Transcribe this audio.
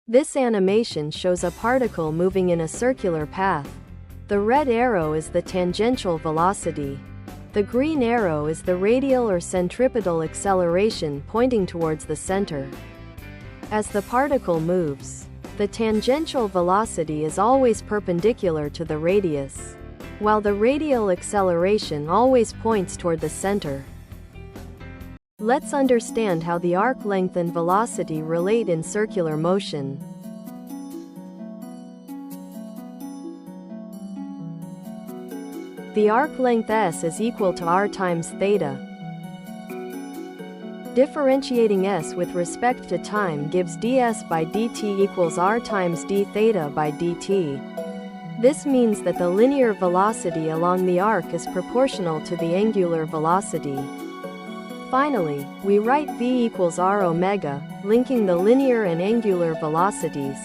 This animation shows a particle moving in a circular path. The red arrow is the tangential velocity. The green arrow is the radial or centripetal acceleration pointing towards the center. As the particle moves, the tangential velocity is always perpendicular to the radius, while the radial acceleration always points toward the center. Let's understand how the arc length and velocity relate in circular motion. The arc length s is equal to r times theta. Differentiating s with respect to time gives ds by dt equals r times d theta by dt. This means that the linear velocity along the arc is proportional to the angular velocity. Finally, we write v equals r omega, linking the linear and angular velocities.